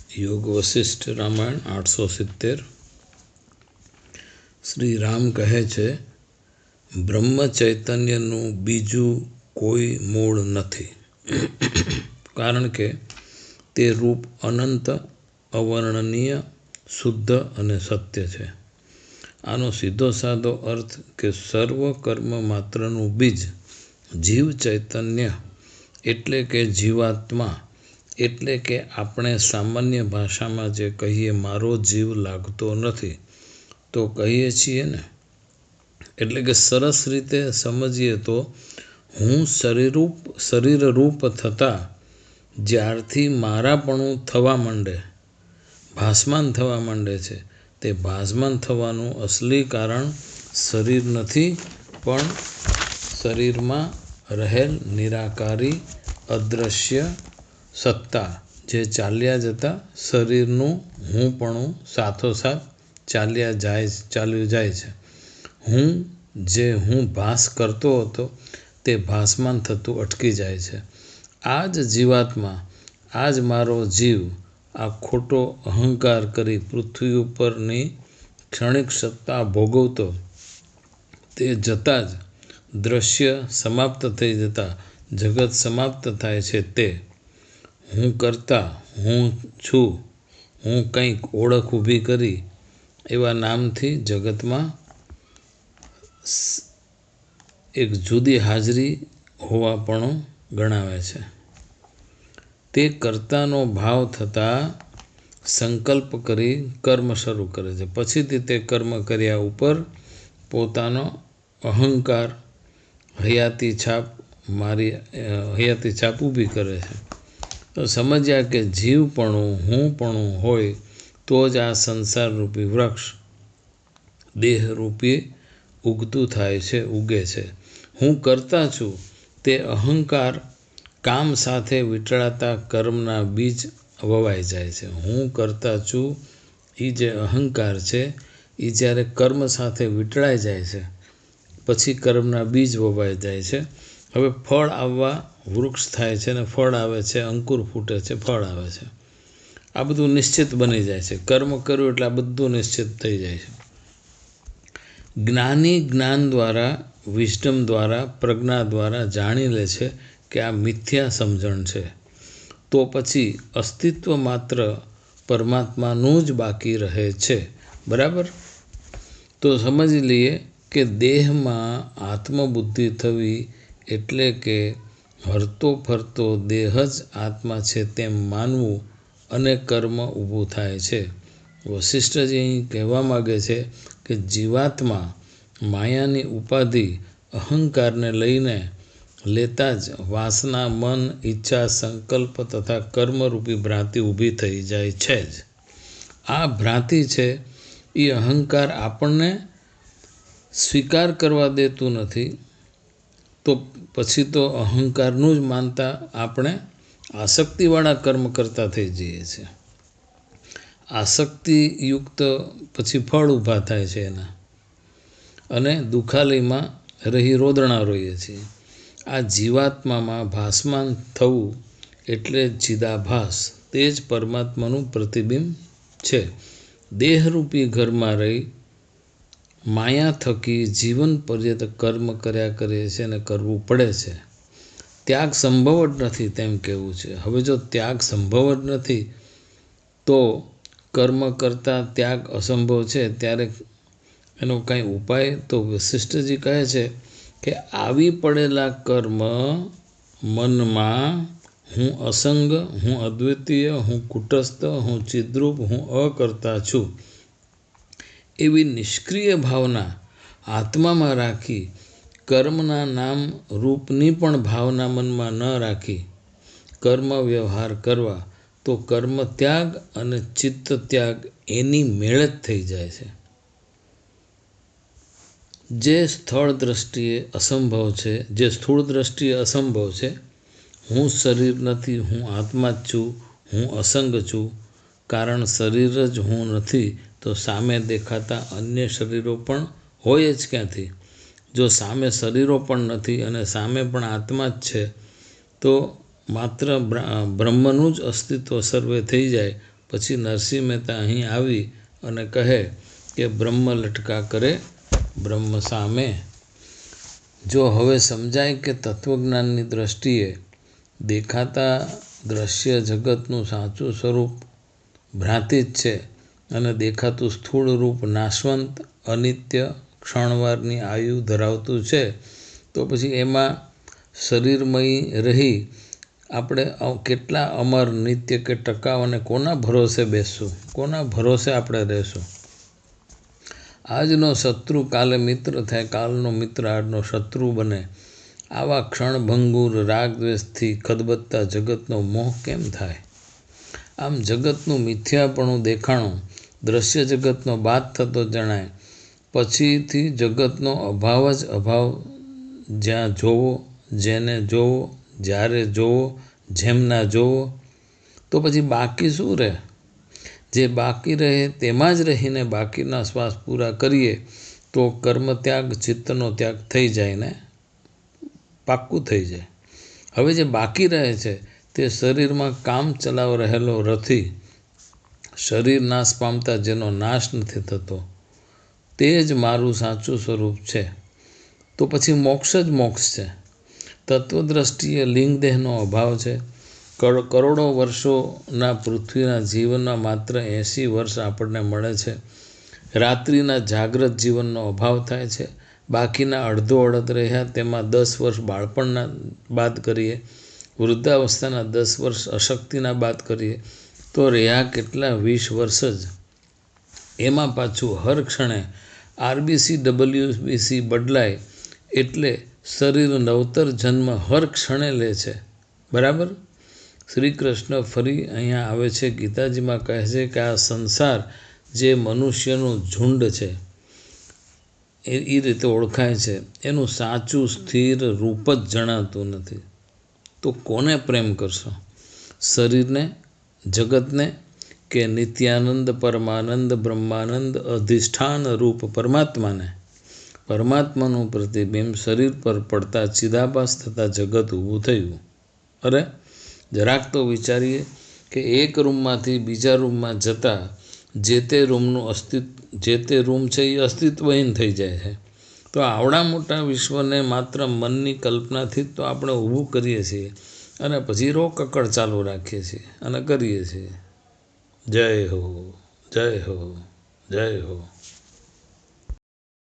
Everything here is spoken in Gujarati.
योग वशिष्ठ रामायण 870। श्री राम कहे छे, ब्रह्म चैतन्यનું બીજું કોઈ મૂળ નથી, કારણ કે તે રૂપ અનંત, અવર્ણનીય, શુદ્ધ અને સત્ય છે। આનો સીધો સાદો અર્થ કે સર્વ કર્મ માત્રનું બીજ જીવ ચૈતન્ય એટલે કે જીવાત્મા, એટલે કે આપણે સામાન્ય ભાષામાં જે કહીએ મારો જીવ લાગતો નથી તો કહીએ છીએ ને, એટલે કે સરસ રીતે સમજીએ તો હું શરીરરૂપ થતાં જ્યારથી મારાપણું થવા માંડે, ભાસમાન થવા માંડે છે, તે ભાસમાન થવાનું અસલી કારણ શરીર નથી, પણ શરીરમાં રહેલ નિરાકારી અદૃશ્ય સત્તા જે ચાલ્યા જતા શરીરનું હુંપણું સાથોસાથ ચાલ્યું જાય છે। જે હું ભાસ કરતો હતો તે ભાસમાન થતું અટકી જાય છે। આ જ જીવાત્મા, આ જ મારો જીવ આ ખોટો અહંકાર કરી પૃથ્વી ઉપરની ક્ષણિક સત્તા ભોગવતો, તે જતાં જ દ્રશ્ય સમાપ્ત થઈ જતા જગત સમાપ્ત થાય છે। તે હું કરતા, હું છું, હું કંઈક ઓળખ ઊભી કરી એવા નામથી જગતમાં એક જુદી હાજરી હોવાપણું ગણાવે છે। તે કર્તાનો ભાવ થતાં સંકલ્પ કરી કર્મ શરૂ કરે છે, પછીથી તે કર્મ કર્યા ઉપર પોતાનો અહંકાર હયાતી છાપ ઊભી કરે છે। તો સમજ્યા કે જીવપણું હુંપણું હોય તો જ આ સંસારરૂપી વૃક્ષ દેહરૂપી ઉગે છે। હું કરતા છું તે અહંકાર કામ સાથે વીંટળાતા કર્મના બીજ વવાઈ જાય છે। હું કરતા છું એ જે અહંકાર છે એ જ્યારે કર્મ સાથે વીંટળાઈ જાય છે પછી કર્મના બીજ વવાઈ જાય છે। હવે ફળ આવવા વૃક્ષ થાય છે ને ફળ આવે છે, અંકુર ફૂટે છે, ફળ આવે છે, આ બધું નિશ્ચિત બની જાય છે। કર્મ કર્યું એટલે આ બધું નિશ્ચિત થઈ જાય છે। જ્ઞાની જ્ઞાન દ્વારા, વિઝડમ દ્વારા, પ્રજ્ઞા દ્વારા જાણી લે છે કે આ મિથ્યા સમજણ છે, તો પછી અસ્તિત્વ માત્ર પરમાત્માનું જ બાકી રહે છે। બરાબર? તો સમજી લઈએ કે દેહમાં આત્મબુદ્ધિ થવી એટલે કે હરતો ફરતો દેહ જ આત્મા છે તેમ માનવું અને કર્મ ઊભું થાય છે। વશિષ્ઠજી અહીં કહેવા માગે છે કે જીવાત્મા માયાની ઉપાધિ અહંકારને લઈને લેતા જ વાસના, મન, ઈચ્છા, સંકલ્પ તથા કર્મરૂપી ભ્રાંતિ ઊભી થઈ જાય છે જ। આ ભ્રાંતિ છે એ અહંકાર આપણને સ્વીકાર કરવા દેતું નથી, તો પછી તો અહંકારનું જ માનતા આપણે આસક્તિવાળા કર્મ કરતા થઈ જઈએ છીએ। આસક્તિયુક્ત પછી ફળ ઊભા થાય છે એના, અને દુખાલીમાં રહી રોદણા રોઈએ છીએ। આ જીવાત્મામાં ભાસમાન થવું એટલે ચિદાભાસ, તે જ પરમાત્માનું પ્રતિબિંબ છે। દેહરૂપી ઘરમાં રહી માયા થકી જીવન પર્યંત કર્મ કર્યા કરે છે અને કરવું પડે છે। ત્યાગ સંભવ જ નથી તેમ કહેવું છે। હવે જો ત્યાગ સંભવ જ નથી તો કર્મ કરતા ત્યાગ અસંભવ છે, ત્યારે એનો કાંઈ ઉપાય? તો વશિષ્ઠજી કહે છે કે આવી પડેલા કર્મ મનમાં હું અસંગ, હું અદ્વિતીય, હું કુટસ્થ, હું ચિદ્રૂપ, હું અકર્તા છું એવી નિષ્ક્રિય ભાવના આત્મામાં રાખી, કર્મના નામ રૂપની પણ ભાવના મનમાં ન રાખી કર્મ વ્યવહાર કરવા, તો કર્મ ત્યાગ અને ચિત્ત ત્યાગ એની મેળ જ થઈ જાય છે। જે સ્થૂળ દ્રષ્ટિએ અસંભવ છે, હું શરીર નથી, હું આત્મા જ છું, હું અસંગ છું, કારણ શરીર જ હું નથી તો સામે દેખાતા અન્ય શરીરો પણ હોય જ ક્યાંથી? જો સામે શરીરો પણ નથી અને સામે પણ આત્મા જ છે તો માત્ર બ્રહ્મનું જ અસ્તિત્વ સર્વે થઈ જાય પછી નરસિંહ મહેતા અહીં આવી અને કહે કે બ્રહ્મ લટકા કરે બ્રહ્મ સામે. જો હવે સમજાય કે તત્વજ્ઞાનની દ્રષ્ટિએ દેખાતા દ્રશ્ય જગતનું સાચું સ્વરૂપ ભ્રાંતિ જ છે અને દેખાતું સ્થૂળ રૂપ નાશવંત અનિત્ય ક્ષણવારની આયુ ધરાવતું છે, તો પછી એમાં શરીરમય રહી આપણે કેટલા અમર નિત્ય કે ટકાવ અને કોના ભરોસે બેસશું, કોના ભરોસે આપણે રહેશું? આજનો શત્રુ કાલે મિત્ર થાય, કાલનો મિત્ર આજનો શત્રુ બને. આવા ક્ષણભંગુર રાગદ્વેષથી ખદબદતા જગતનો મોહ કેમ થાય? આમ જગતનું મિથ્યાપણું દેખાણું, દ્રશ્ય જગતનો બાદ થતો જણાય. પછીથી જગતનો અભાવ જ અભાવ. જ્યાં જોવો, જેને જોવો, જ્યારે જોવો, જેમના જોવો, તો પછી બાકી શું રહે? જે બાકી રહે તેમાં જ રહીને બાકીના શ્વાસ પૂરા કરીએ તો કર્મત્યાગ ચિત્તનો ત્યાગ થઈ જાય ને, પાક્કું થઈ જાય. હવે જે બાકી રહે છે તે શરીરમાં કામ ચલાવ રહેલો રથી, શરીર નાશ પામતા જેનો નાશ નથી થતો, તે જ મારું સાચું સ્વરૂપ છે. તો પછી મોક્ષ જ મોક્ષ છે. તત્વદ્રષ્ટિએ લિંગદેહનો અભાવ છે. કરોડો વર્ષોના પૃથ્વીના જીવનના માત્ર 80 વર્ષ આપણને મળે છે. રાત્રિના જાગ્રત જીવનનો અભાવ થાય છે. બાકીના અડધો અડધ રહ્યા તેમાં 10 વર્ષ બાળપણના બાદ કરીએ, વૃદ્ધાવસ્થાના 10 વર્ષ અશક્તિના બાદ કરીએ તો રહ્યા કેટલા 20 વર્ષ જ. એમાં પાછું હર ક્ષણે RBC WBC બદલાય એટલે શરીર નવતર જન્મ હર ક્ષણે લે છે. બરાબર? શ્રી કૃષ્ણ ફરી અહીંયા આવે છે, ગીતાજીમાં કહે છે કે આ સંસાર જે મનુષ્યનું ઝુંડ છે એ રીતે ઓળખાય છે, એનું સાચું સ્થિર રૂપ જ જણાતું નથી. તો કોને પ્રેમ કરશો? શરીરને, જગતને, કે નિત્યાનંદ પરમાનંદ બ્રહ્માનંદ અધિષ્ઠાન રૂપ પરમાત્માને? પરમાત્માનું પ્રતિબિંબ શરીર પર પડતા ચિદાભાસ થતા જગત ઊભું થયું. અરે જરાક તો વિચારીએ કે એક રૂમમાંથી બીજા રૂમમાં જતા જે તે રૂમનું જે તે રૂમ છે એ અસ્તિત્વહીન થઈ જાય છે. તો આવડા મોટા વિશ્વને માત્ર મનની કલ્પનાથી જ તો આપણે ઊભું કરીએ છીએ અને પછી રોકકળ ચાલુ રાખીએ છીએ અને કરીએ છીએ. જય હો, જય હો, જય હો.